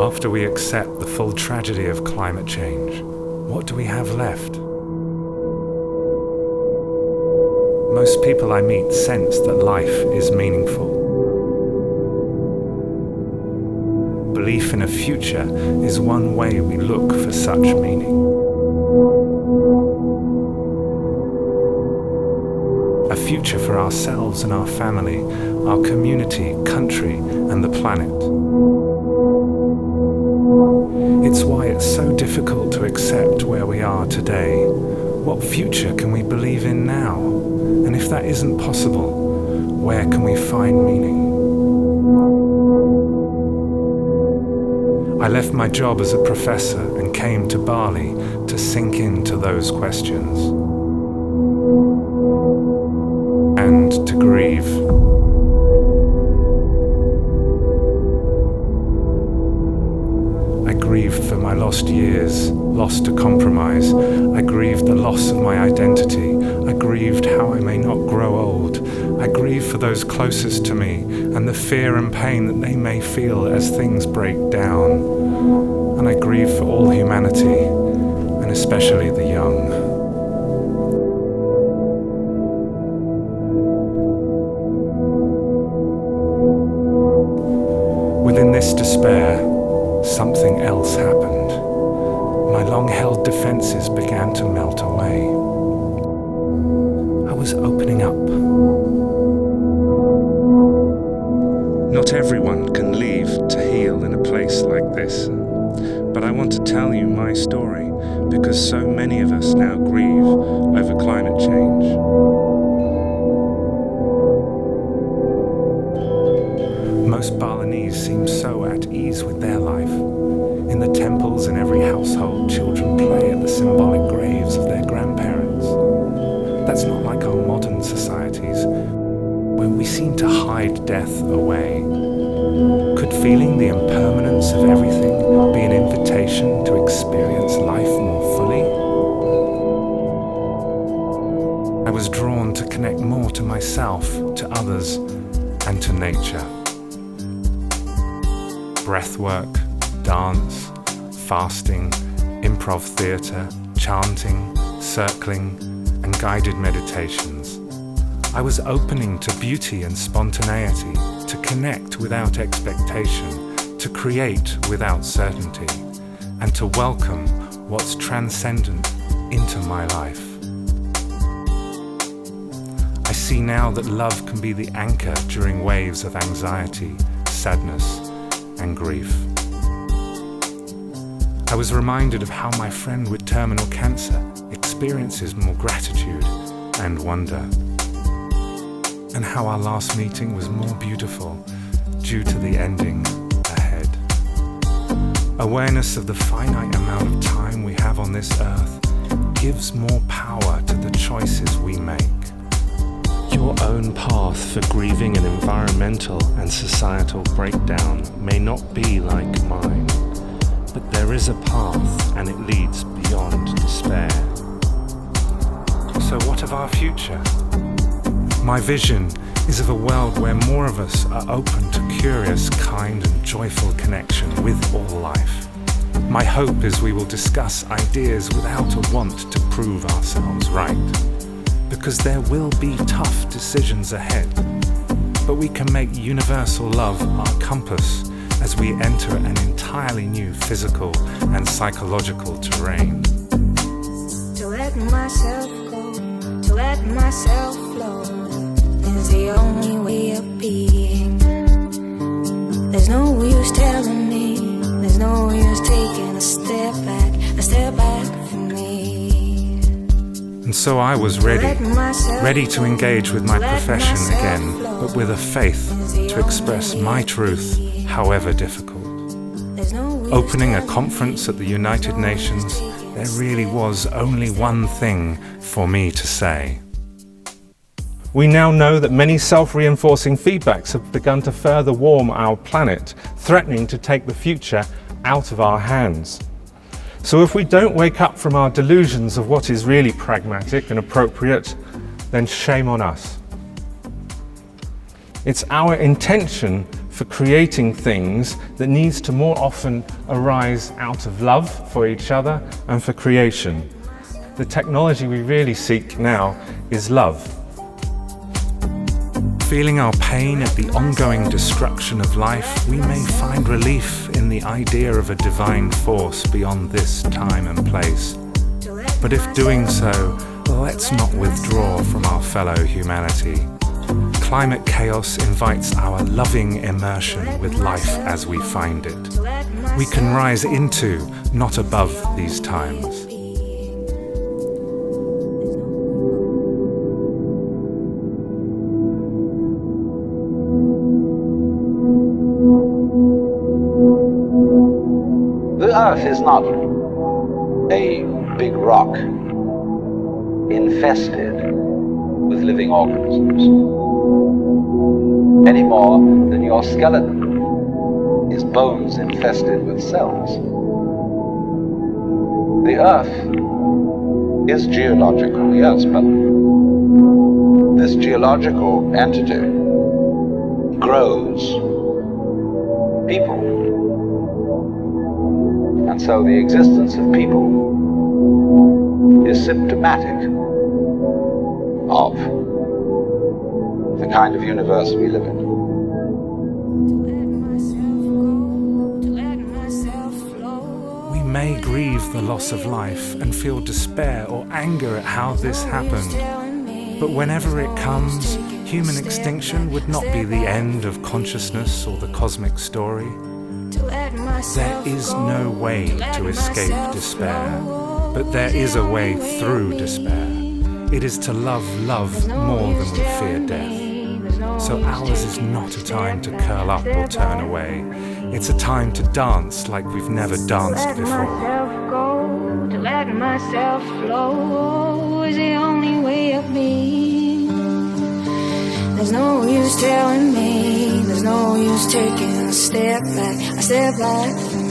After we accept the full tragedy of climate change, what do we have left? Most people I meet sense that life is meaningful. Belief in a future is one way we look for such meaning. A future for ourselves and our family, our community, country, and the planet. It's why it's so difficult to accept where we are today. What future can we believe in now? And if that isn't possible, where can we find meaning? I left my job as a professor and came to Bali to sink into those questions and to grieve. I grieved for my lost years, lost to compromise. I grieved the loss of my identity. I grieved how I may not grow old. I grieved for those closest to me and the fear and pain that they may feel as things break down. And I grieve for all humanity, and especially the young. Within this despair, something else happened. My long-held defenses began to melt away. I was opening up. Not everyone can leave to heal in a place like this, but I want to tell you my story because so many of us now grieve over climate change. Most Balinese seem so at ease with their life. In the temples in every household, children play at the symbolic graves of their grandparents. That's not like our modern societies, where we seem to hide death away. Could feeling the impermanence of everything be an invitation to experience life more fully? I was drawn to connect more to myself, to others, and to nature. Breathwork, dance, fasting, improv theatre, chanting, circling, and guided meditations. I was opening to beauty and spontaneity, to connect without expectation, to create without certainty, and to welcome what's transcendent into my life. I see now that love can be the anchor during waves of anxiety, sadness, and grief. I was reminded of how my friend with terminal cancer experiences more gratitude and wonder, and how our last meeting was more beautiful due to the ending ahead. Awareness of the finite amount of time we have on this earth gives more power to the choices we make. Your own path for grieving an environmental and societal breakdown may not be like mine, but there is a path and it leads beyond despair. So what of our future? My vision is of a world where more of us are open to curious, kind and joyful connection with all life. My hope is we will discuss ideas without a want to prove ourselves right, because there will be tough decisions ahead, but we can make universal love our compass as we enter an entirely new physical and psychological terrain. To let myself go, to let myself flow, is the only way of being. There's no use telling me, there's no use taking a step back from me. And so I was ready to engage with my profession again, but with a faith to express my truth, however difficult. Opening a conference at the United Nations, there really was only one thing for me to say. We now know that many self-reinforcing feedbacks have begun to further warm our planet, threatening to take the future out of our hands. So if we don't wake up from our delusions of what is really pragmatic and appropriate, then shame on us. It's our intention for creating things that needs to more often arise out of love for each other and for creation. The technology we really seek now is love. Feeling our pain at the ongoing destruction of life, we may find relief in the idea of a divine force beyond this time and place. But if doing so, let's not withdraw from our fellow humanity. Climate chaos invites our loving immersion with life as we find it. We can rise into, not above, these times. The Earth is not a big rock infested with living organisms, any more than your skeleton is bones infested with cells. The Earth is geological, yes, but this geological entity grows people. And so the existence of people is symptomatic of the kind of universe we live in. We may grieve the loss of life and feel despair or anger at how this happened. But whenever it comes, human extinction would not be the end of consciousness or the cosmic story. There is no way to escape despair, but there is a way through despair. It is to love more than we fear death. So ours is not a time to curl up or turn away. It's a time to dance like we've never danced before. To let myself flow is the only way of being. There's no use telling me, there's no use taking a step back.